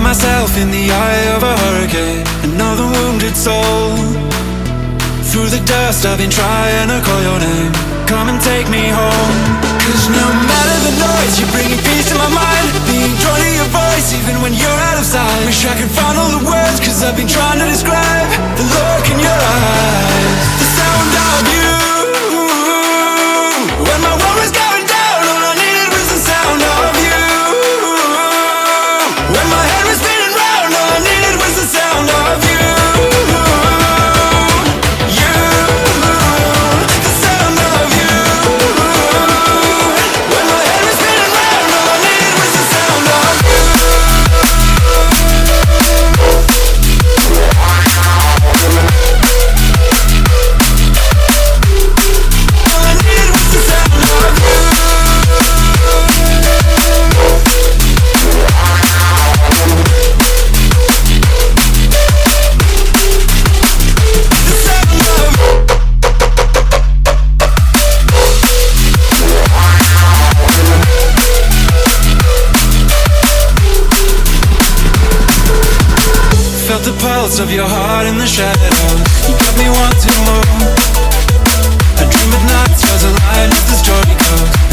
myself in the eye of a hurricane, another wounded soul. Through the dust I've been trying to call your name. Come and take me home. Cause no matter the noise, you're bringing peace to my mind. Being drawn to your voice even when you're out of sight. Wish I could find all the words, cause I've been trying to describe the look in your eyes, the sound of you. When my world was going down, all I needed was the sound of you. When my head was spinning round, all I needed was the sound of you. The pulse of your heart in the shadows, you got me wanting more. I dream of nights, was a line as the story goes.